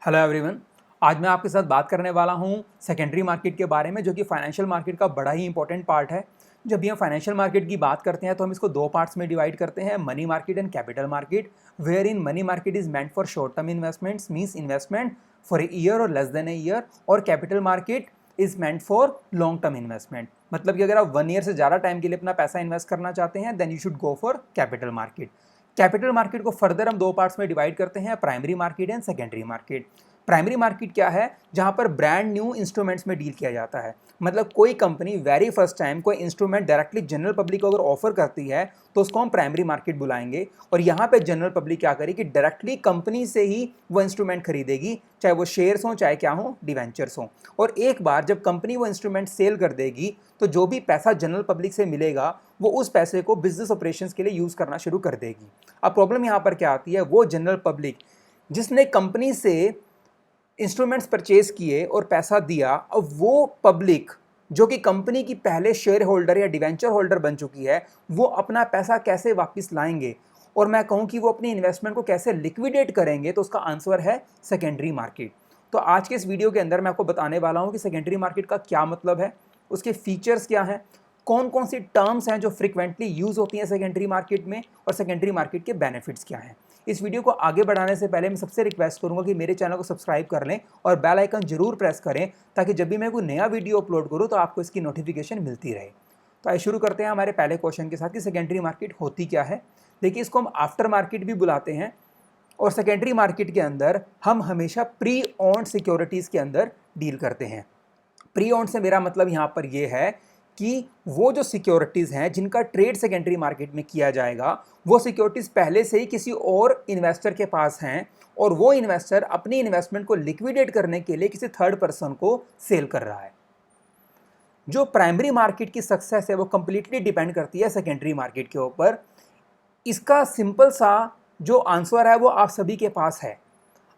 Hello everyone. आज मैं आपके साथ बात करने वाला हूं सेकेंडरी मार्केट के बारे में, जो कि फाइनेंशियल मार्केट का बड़ा ही इंपॉर्टेंट पार्ट है। जब भी हम फाइनेंशियल मार्केट की बात करते हैं तो हम इसको दो पार्ट्स में डिवाइड करते हैं, money market and capital market. Where in money market is meant for short term investments, means investment for a year और लेस देन ए ईयर, और capital market is meant for long term investment. मतलब कि अगर आप 1 year से ज़्यादा time के लिए अपना पैसा इन्वेस्ट करना चाहते हैं then you should go for capital market. Capital market को फर्दर हम दो पार्ट्स में डिवाइड करते हैं, primary market and secondary market. Primary market क्या है? जहां पर ब्रांड न्यू इंस्ट्रूमेंट्स में डील किया जाता है। मतलब कोई कंपनी वेरी फर्स्ट टाइम कोई इंस्ट्रूमेंट डायरेक्टली जनरल पब्लिक को अगर ऑफर करती है तो उसको हम प्राइमरी मार्केट बुलाएंगे। और यहाँ पे जनरल पब्लिक क्या करेगी, डायरेक्टली कंपनी से ही वो इंस्ट्रूमेंट खरीदेगी, चाहे वो शेयर्स हों चाहे क्या हो, डिवेंचर्स हों। और एक बार जब कंपनी वो इंस्ट्रूमेंट सेल कर देगी तो जो भी पैसा जनरल पब्लिक से मिलेगा वो उस पैसे को बिजनेस ऑपरेशंस के लिए यूज़ करना शुरू कर देगी। अब प्रॉब्लम यहाँ पर क्या आती है, वो जनरल पब्लिक जिसने कंपनी से इंस्ट्रूमेंट्स परचेज किए और पैसा दिया, अब वो पब्लिक जो कि कंपनी की पहले शेयर होल्डर या डिवेंचर होल्डर बन चुकी है, वो अपना पैसा कैसे वापस लाएंगे और मैं कहूँ कि वो अपनी इन्वेस्टमेंट को कैसे लिक्विडेट करेंगे, तो उसका आंसर है सेकेंडरी मार्केट। तो आज के इस वीडियो के अंदर मैं आपको बताने वाला हूँ कि सेकेंडरी मार्केट का क्या मतलब है, उसके फीचर्स क्या हैं, कौन कौन सी टर्म्स हैं जो फ्रिक्वेंटली यूज़ होती हैं सेकेंडरी मार्केट में, और सेकेंडरी मार्केट के बेनिफिट्स क्या हैं। इस वीडियो को आगे बढ़ाने से पहले मैं सबसे रिक्वेस्ट करूंगा कि मेरे चैनल को सब्सक्राइब कर लें और बेल आइकन जरूर प्रेस करें, ताकि जब भी मैं कोई नया वीडियो अपलोड करूं तो आपको इसकी नोटिफिकेशन मिलती रहे। तो आइए शुरू करते हैं हमारे पहले क्वेश्चन के साथ कि सेकेंडरी मार्केट होती क्या है। देखिए, इसको हम आफ्टर मार्केट भी बुलाते हैं। और सेकेंडरी मार्केट के अंदर हम हमेशा प्री ऑन्ड सिक्योरिटीज़ के अंदर डील करते हैं। प्री ऑन्ड से मेरा मतलब यहाँ पर यह है कि वो जो सिक्योरिटीज़ हैं जिनका ट्रेड सेकेंडरी मार्केट में किया जाएगा, वो सिक्योरिटीज़ पहले से ही किसी और इन्वेस्टर के पास हैं और वो इन्वेस्टर अपनी इन्वेस्टमेंट को लिक्विडेट करने के लिए किसी थर्ड पर्सन को सेल कर रहा है। जो प्राइमरी मार्केट की सक्सेस है वो कंप्लीटली डिपेंड करती है सेकेंडरी मार्केट के ऊपर। इसका सिंपल सा जो आंसर है वो आप सभी के पास है।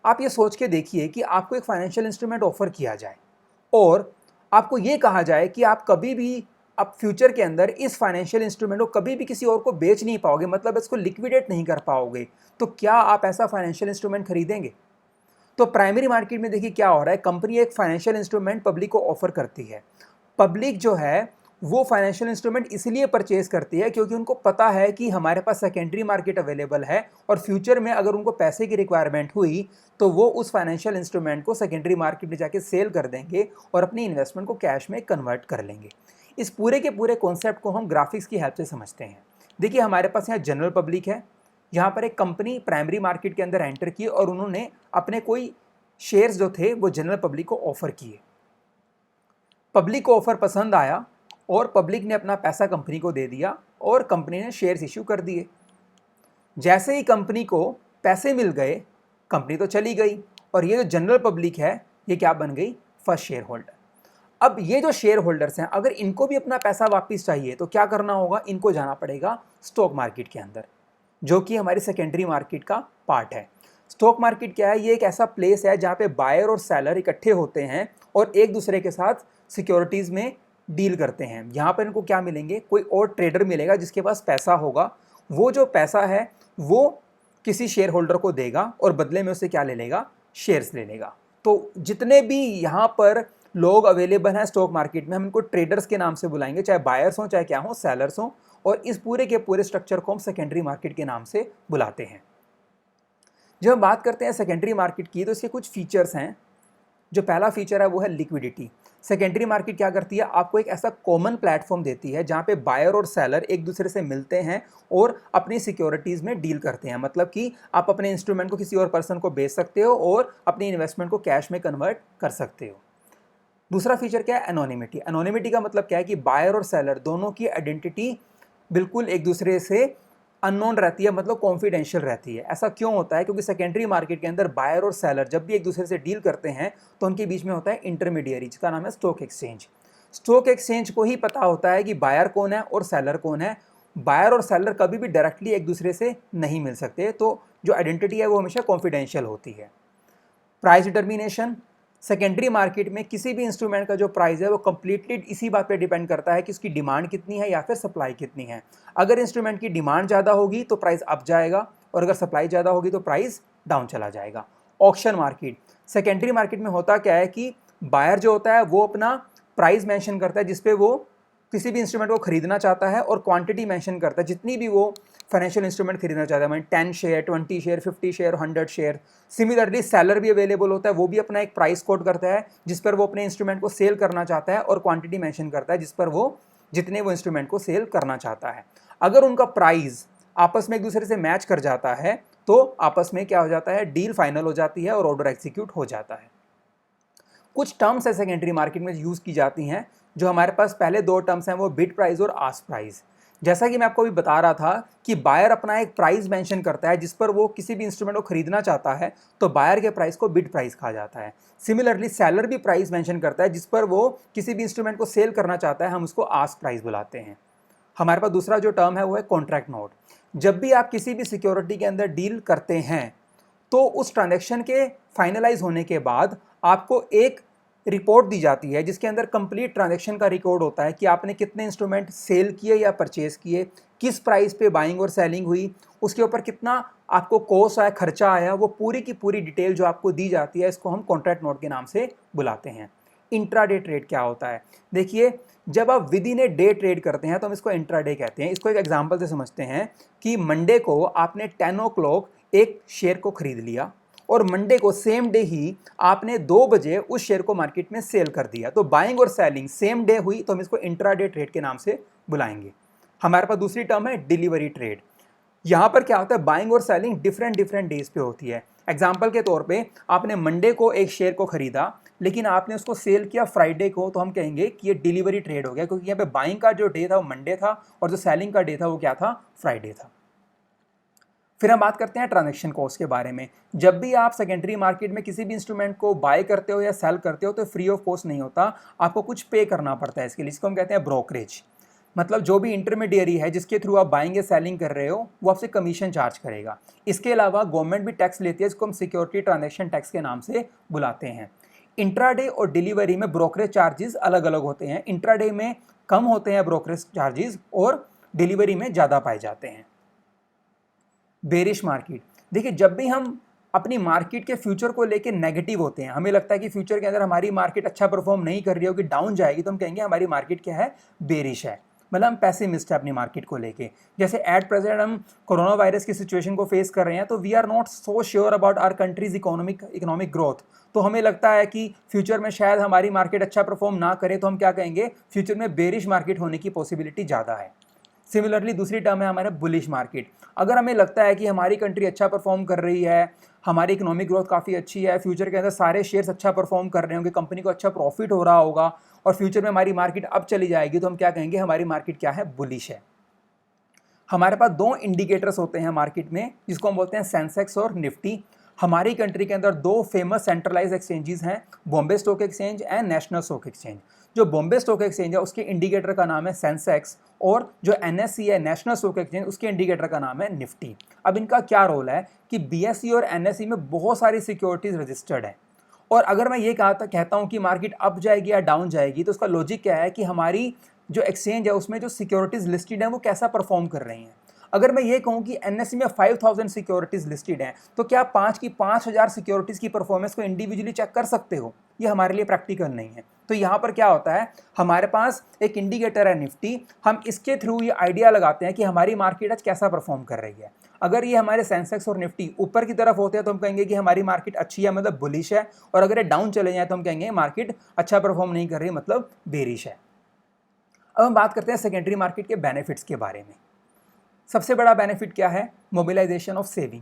आप ये सोच के देखिए कि आपको एक फाइनेंशियल इंस्ट्रूमेंट ऑफर किया जाए और आपको ये कहा जाए कि आप कभी भी अब फ्यूचर के अंदर इस फाइनेंशियल इंस्ट्रूमेंट को कभी भी किसी और को बेच नहीं पाओगे, मतलब इसको लिक्विडेट नहीं कर पाओगे, तो क्या आप ऐसा फाइनेंशियल इंस्ट्रूमेंट खरीदेंगे? तो प्राइमरी मार्केट में देखिए क्या हो रहा है, कंपनी एक फाइनेंशियल इंस्ट्रूमेंट पब्लिक को ऑफर करती है। पब्लिक जो है वो फाइनेंशियल इंस्ट्रूमेंट इसलिए परचेज करती है क्योंकि उनको पता है कि हमारे पास सेकेंडरी मार्केट अवेलेबल है और फ्यूचर में अगर उनको पैसे की रिक्वायरमेंट हुई तो वो उस फाइनेंशियल इंस्ट्रूमेंट को सेकेंडरी मार्केट में जाके सेल कर देंगे और अपनी इन्वेस्टमेंट को कैश में कन्वर्ट कर लेंगे। इस पूरे के पूरे कॉन्सेप्ट को हम ग्राफिक्स की हेल्प से समझते हैं। देखिए, हमारे पास यहाँ जनरल पब्लिक है। यहाँ पर एक कंपनी प्राइमरी मार्केट के अंदर एंटर की और उन्होंने अपने कोई शेयर्स जो थे वो जनरल पब्लिक को ऑफर किए। पब्लिक को ऑफर पसंद आया और पब्लिक ने अपना पैसा कंपनी को दे दिया और कंपनी ने शेयर्स इश्यू कर दिए। जैसे ही कंपनी को पैसे मिल गए, कंपनी तो चली गई और ये जो जनरल पब्लिक है ये क्या बन गई, फर्स्ट शेयर होल्डर। अब ये जो शेयर होल्डर्स हैं, अगर इनको भी अपना पैसा वापस चाहिए तो क्या करना होगा, इनको जाना पड़ेगा स्टॉक मार्केट के अंदर, जो कि हमारी सेकेंडरी मार्केट का पार्ट है। स्टॉक मार्केट क्या है, ये एक ऐसा प्लेस है जहाँ पे बायर और सेलर इकट्ठे होते हैं और एक दूसरे के साथ सिक्योरिटीज़ में डील करते हैं। यहाँ पर इनको क्या मिलेंगे, कोई और ट्रेडर मिलेगा जिसके पास पैसा होगा। वो जो पैसा है वो किसी शेयर होल्डर को देगा और बदले में उससे क्या ले लेगा, शेयर्स ले लेगा। तो जितने भी यहाँ पर लोग अवेलेबल हैं स्टॉक मार्केट में, हम इनको ट्रेडर्स के नाम से बुलाएंगे, चाहे बायर्स हों चाहे क्या हों, सेलर्स हों। और इस पूरे के पूरे स्ट्रक्चर को हम सेकेंडरी मार्केट के नाम से बुलाते हैं। जब हम बात करते हैं सेकेंडरी मार्केट की तो इसके कुछ फीचर्स हैं। जो पहला फीचर है वो है लिक्विडिटी। सेकेंडरी मार्केट क्या करती है, आपको एक ऐसा कॉमन प्लेटफॉर्म देती है जहाँ पे बायर और सेलर एक दूसरे से मिलते हैं और अपनी सिक्योरिटीज़ में डील करते हैं। मतलब कि आप अपने इंस्ट्रूमेंट को किसी और पर्सन को बेच सकते हो और अपनी इन्वेस्टमेंट को कैश में कन्वर्ट कर सकते हो। दूसरा फीचर क्या है, एनोनिमिटी। एनोनिमिटी का मतलब क्या है कि बायर और सेलर दोनों की आइडेंटिटी बिल्कुल एक दूसरे से अननोन रहती है, मतलब कॉन्फिडेंशियल रहती है। ऐसा क्यों होता है, क्योंकि सेकेंडरी मार्केट के अंदर बायर और सेलर जब भी एक दूसरे से डील करते हैं तो उनके बीच में होता है इंटरमीडियरी, जिसका नाम है स्टॉक एक्सचेंज। स्टॉक एक्सचेंज को ही पता होता है कि बायर कौन है और सेलर कौन है। बायर और सेलर कभी भी डायरेक्टली एक दूसरे से नहीं मिल सकते, तो जो आइडेंटिटी है वो हमेशा कॉन्फिडेंशियल होती है। प्राइस डिटर्मिनेशन, सेकेंडरी मार्केट में किसी भी इंस्ट्रूमेंट का जो प्राइस है वो कंप्लीटली इसी बात पे डिपेंड करता है कि उसकी डिमांड कितनी है या फिर सप्लाई कितनी है। अगर इंस्ट्रूमेंट की डिमांड ज़्यादा होगी तो प्राइस अप जाएगा और अगर सप्लाई ज़्यादा होगी तो प्राइस डाउन चला जाएगा। Auction market. सेकेंडरी मार्केट में होता क्या है कि बायर जो होता है वो अपना प्राइस मेंशन करता है जिस पे वो किसी भी इंस्ट्रूमेंट को खरीदना चाहता है, और क्वांटिटी मेंशन करता है जितनी भी वो फाइनेंशियल इंस्ट्रूमेंट खरीदना चाहता है, मैं 10 share, 20 share, 50 share, 100 share. Similarly seller भी अवेलेबल होता है, वो भी अपना एक प्राइस कोड करता है जिस पर वो अपने इंस्ट्रूमेंट को सेल करना चाहता है, और क्वांटिटी मेंशन करता है जिस पर वो जितने वो इंस्ट्रूमेंट को सेल करना चाहता है। अगर उनका प्राइस आपस में एक दूसरे से मैच कर जाता है तो आपस में क्या हो जाता है, डील फाइनल हो जाती है और ऑर्डर एग्जीक्यूट हो जाता है। कुछ टर्म्स है सेकेंडरी मार्केट में यूज़ की जाती हैं, जो हमारे पास पहले दो टर्म्स हैं वो बिड प्राइस और आस्क प्राइस। जैसा कि मैं आपको अभी बता रहा था कि बायर अपना एक प्राइस मेंशन करता है जिस पर वो किसी भी इंस्ट्रूमेंट को खरीदना चाहता है, तो बायर के प्राइस को बिड प्राइस कहा जाता है। सिमिलरली सेलर भी प्राइस मेंशन करता है जिस पर वो किसी भी इंस्ट्रूमेंट को सेल करना चाहता है, हम उसको आस्क प्राइस बुलाते हैं। हमारे पास दूसरा जो टर्म है वो है कॉन्ट्रैक्ट नोट। जब भी आप किसी भी सिक्योरिटी के अंदर डील करते हैं तो उस ट्रांजैक्शन के फाइनलाइज होने के बाद आपको एक रिपोर्ट दी जाती है जिसके अंदर कंप्लीट ट्रांजैक्शन का रिकॉर्ड होता है कि आपने कितने इंस्ट्रूमेंट सेल किए या परचेज किए, किस प्राइस पे बाइंग और सेलिंग हुई, उसके ऊपर कितना आपको कॉस्ट आया, खर्चा आया, वो पूरी की पूरी डिटेल जो आपको दी जाती है, इसको हम कॉन्ट्रैक्ट नोट के नाम से बुलाते हैं। इंट्राडे ट्रेड क्या होता है? देखिए, जब आप with in a day trade करते हैं तो हम इसको इंट्राडे कहते हैं। इसको एक एग्जांपल से समझते हैं कि मंडे को आपने 10 ओ क्लॉक एक शेयर को खरीद लिया और मंडे को सेम डे ही आपने 2 बजे उस शेयर को मार्केट में सेल कर दिया, तो बाइंग और सेलिंग सेम डे हुई, तो हम इसको इंट्राडे ट्रेड के नाम से बुलाएंगे। हमारे पास दूसरी टर्म है डिलीवरी ट्रेड। यहाँ पर क्या होता है, बाइंग और सेलिंग डिफरेंट डेज पे होती है। एग्जाम्पल के तौर पे आपने मंडे को एक शेयर को खरीदा लेकिन आपने उसको सेल किया फ्राइडे को, तो हम कहेंगे कि ये डिलीवरी ट्रेड हो गया, क्योंकि यहाँ पे बाइंग का जो डे था वो मंडे था और जो सेलिंग का डे था वो क्या था, फ्राइडे था। फिर हम बात करते हैं ट्रांजैक्शन कॉस्ट के बारे में। जब भी आप सेकेंडरी मार्केट में किसी भी इंस्ट्रूमेंट को बाय करते हो या सेल करते हो तो फ्री ऑफ कॉस्ट नहीं होता, आपको कुछ पे करना पड़ता है इसके लिए, इसको हम कहते हैं ब्रोकरेज। मतलब जो भी इंटरमीडियरी है जिसके थ्रू आप बाइंग या सेलिंग कर रहे हो वो आपसे कमीशन चार्ज करेगा। इसके अलावा गवर्नमेंट भी टैक्स लेती है, जिसको हम सिक्योरिटी ट्रांजैक्शन टैक्स के नाम से बुलाते हैं। इंट्राडे और डिलीवरी में ब्रोकरेज चार्जेस अलग अलग होते हैं। इंट्राडे में कम होते हैं ब्रोकरेज चार्जेस और डिलीवरी में ज़्यादा पाए जाते हैं। Bearish market. देखिए, जब भी हम अपनी मार्केट के फ्यूचर को लेके नेगेटिव होते हैं, हमें लगता है कि फ्यूचर के अंदर हमारी मार्केट अच्छा परफॉर्म नहीं कर रही होगी, डाउन जाएगी, तो हम कहेंगे हमारी मार्केट क्या है, बेरिश है। मतलब हम पैसिमिस्ट है अपनी मार्केट को लेके। जैसे एट प्रेजेंट हम कोरोना वायरस की सिचुएशन को फेस कर रहे हैं, तो we are not so sure about our country's economic growth. तो हमें लगता है कि फ्यूचर में शायद हमारी मार्केट अच्छा परफॉर्म ना करे, तो हम क्या कहेंगे, फ्यूचर में बेरिश मार्केट होने की पॉसिबिलिटी ज़्यादा है। सिमिलरली दूसरी टर्म है हमारा बुलिश मार्केट। अगर हमें लगता है कि हमारी कंट्री अच्छा परफॉर्म कर रही है, हमारी इकोनॉमिक ग्रोथ काफ़ी अच्छी है, फ्यूचर के अंदर सारे शेयर्स अच्छा परफॉर्म कर रहे होंगे, कंपनी को अच्छा प्रॉफिट हो रहा होगा और फ्यूचर में हमारी मार्केट अप चली जाएगी, तो हम क्या कहेंगे, हमारी मार्केट क्या है, बुलिश है। हमारे पास दो इंडिकेटर्स होते हैं मार्केट में जिसको हम बोलते हैं सेंसेक्स और निफ्टी। हमारी कंट्री के अंदर दो फेमस सेंट्रलाइज एक्सचेंजेस हैं, Bombay stock exchange and national stock exchange. जो बॉम्बे स्टॉक एक्सचेंज है उसके इंडिकेटर का नाम है सेंसेक्स, और जो एनएससी है नेशनल स्टॉक एक्सचेंज, उसके इंडिकेटर का नाम है निफ्टी। अब इनका क्या रोल है कि बीएसई और एनएसई में बहुत सारी सिक्योरिटीज रजिस्टर्ड है, और अगर मैं ये कहता हूँ कि मार्केट अप जाएगी या डाउन जाएगी, तो उसका लॉजिक क्या है कि हमारी जो एक्सचेंज है उसमें जो सिक्योरिटीज लिस्टेड हैं वो कैसा परफॉर्म कर रही हैं। अगर मैं ये कहूँ कि एनएससी में 5000 सिक्योरिटीज लिस्टेड हैं, तो क्या 5000 सिक्योरिटीज की परफॉर्मेंस को इंडिविजुअली चेक कर सकते हो? ये हमारे लिए प्रैक्टिकल नहीं है। तो यहाँ पर क्या होता है, हमारे पास एक इंडिकेटर है निफ्टी, हम इसके थ्रू ये आइडिया लगाते हैं कि हमारी मार्केट आज कैसा परफॉर्म कर रही है। अगर ये हमारे सेंसेक्स और निफ्टी ऊपर की तरफ होते हैं तो हम कहेंगे कि हमारी मार्केट अच्छी है, मतलब बुलिश है, और अगर ये डाउन चले जाए तो हम कहेंगे मार्केट अच्छा परफॉर्म नहीं कर रही, मतलब बेरिश है। अब हम बात करते हैं सेकेंडरी मार्केट के बेनिफिट्स के बारे में। सबसे बड़ा बेनिफिट क्या है, mobilisation of saving.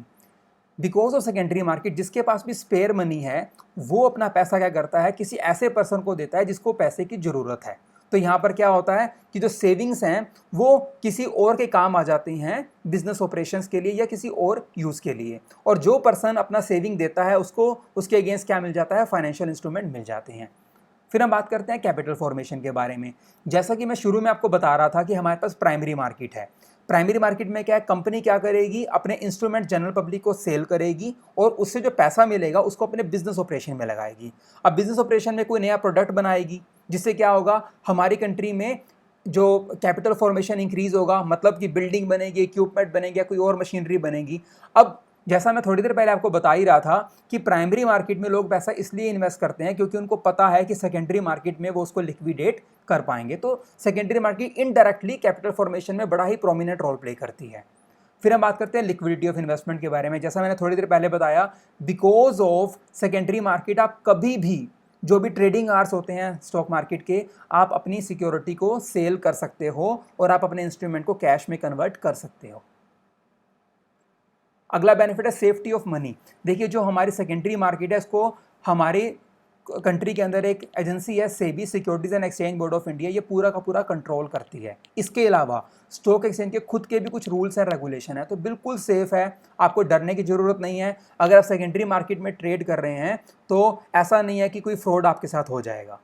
Because of secondary market, जिसके पास भी स्पेयर मनी है वो अपना पैसा क्या करता है, किसी ऐसे पर्सन को देता है जिसको पैसे की ज़रूरत है। तो यहाँ पर क्या होता है कि जो सेविंग्स हैं वो किसी और के काम आ जाती हैं, बिजनेस ऑपरेशंस के लिए या किसी और यूज़ के लिए, और जो पर्सन अपना सेविंग देता है उसको उसके अगेंस्ट क्या मिल जाता है, फाइनेंशियल इंस्ट्रूमेंट मिल जाते हैं। फिर हम बात करते हैं कैपिटल फॉर्मेशन के बारे में। जैसा कि मैं शुरू में आपको बता रहा था कि हमारे पास प्राइमरी मार्केट है। प्राइमरी मार्केट में क्या है, कंपनी क्या करेगी, अपने इंस्ट्रूमेंट जनरल पब्लिक को सेल करेगी और उससे जो पैसा मिलेगा उसको अपने बिजनेस ऑपरेशन में लगाएगी। अब बिजनेस ऑपरेशन में कोई नया प्रोडक्ट बनाएगी, जिससे क्या होगा, हमारी कंट्री में जो कैपिटल फॉर्मेशन इंक्रीज होगा, मतलब कि बिल्डिंग बनेगी, इक्विपमेंट बनेगी या कोई और मशीनरी बनेगी। अब जैसा मैं थोड़ी देर पहले आपको बता ही रहा था कि प्राइमरी मार्केट में लोग पैसा इसलिए इन्वेस्ट करते हैं क्योंकि उनको पता है कि सेकेंडरी मार्केट में वो उसको लिक्विडेट कर पाएंगे। तो secondary market indirectly capital formation में बड़ा ही प्रोमिनेंट रोल प्ले करती है। फिर हम बात करते हैं लिक्विडिटी ऑफ इन्वेस्टमेंट के बारे में। जैसा मैंने थोड़ी देर पहले बताया, बिकॉज ऑफ सेकेंडरी मार्केट आप कभी भी जो भी ट्रेडिंग आवर्स होते हैं स्टॉक मार्केट के, आप अपनी सिक्योरिटी को सेल कर सकते हो और आप अपने इंस्ट्रूमेंट को कैश में कन्वर्ट कर सकते हो। अगला बेनिफिट है सेफ्टी ऑफ मनी। देखिए, जो हमारी सेकेंडरी मार्केट है इसको हमारी कंट्री के अंदर एक एजेंसी है SEBI, securities and exchange board of India, ये पूरा का पूरा कंट्रोल करती है। इसके अलावा स्टॉक एक्सचेंज के खुद के भी कुछ रूल्स एंड रेगुलेशन है, तो बिल्कुल सेफ है, आपको डरने की ज़रूरत नहीं है। अगर आप सेकेंडरी मार्केट में ट्रेड कर रहे हैं तो ऐसा नहीं है कि कोई फ्रॉड आपके साथ हो जाएगा।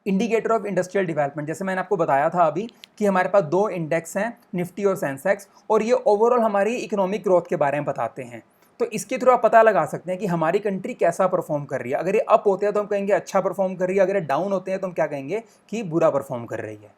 इंडिकेटर ऑफ इंडस्ट्रियल डेवलपमेंट, जैसे मैंने आपको बताया था अभी कि हमारे पास 2 इंडेक्स हैं, निफ्टी और सेंसेक्स, और ये ओवरऑल हमारी इकोनॉमिक ग्रोथ के बारे में बताते हैं। तो इसके थ्रू आप पता लगा सकते हैं कि हमारी कंट्री कैसा परफॉर्म कर रही है। अगर ये अप होते हैं तो हम कहेंगे अच्छा परफॉर्म कर रही है, अगर ये डाउन होते हैं तो हम क्या कहेंगे कि बुरा परफॉर्म कर रही है।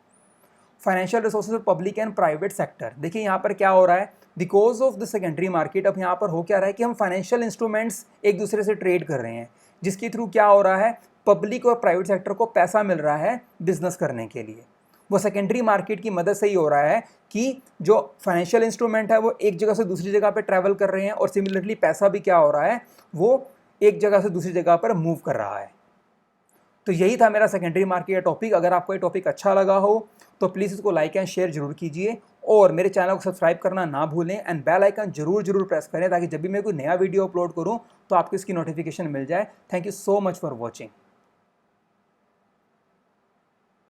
Financial resources of public and private sector, देखिए यहाँ पर क्या हो रहा है, because of the secondary market अब यहाँ पर हो क्या रहा है कि हम फाइनेंशियल इंस्ट्रूमेंट्स एक दूसरे से ट्रेड कर रहे हैं, जिसके थ्रू क्या हो रहा है, पब्लिक और प्राइवेट सेक्टर को पैसा मिल रहा है बिजनेस करने के लिए। वो सेकेंडरी मार्केट की मदद से ही हो रहा है कि जो फाइनेंशियल इंस्ट्रूमेंट है वो एक जगह से दूसरी जगह पर ट्रैवल कर रहे हैं, और सिमिलरली पैसा भी क्या हो रहा है, वो एक जगह से दूसरी जगह पर मूव कर रहा है। तो यही था मेरा सेकेंडरी मार्केट का टॉपिक। अगर आपको ये टॉपिक अच्छा लगा हो तो प्लीज़ इसको लाइक एंड शेयर जरूर कीजिए, और मेरे चैनल को सब्सक्राइब करना ना भूलें, एंड बेल आइकन जरूर प्रेस करें ताकि जब भी मैं कोई नया वीडियो अपलोड करूं तो आपको इसकी नोटिफिकेशन मिल जाए। Thank you so much for watching.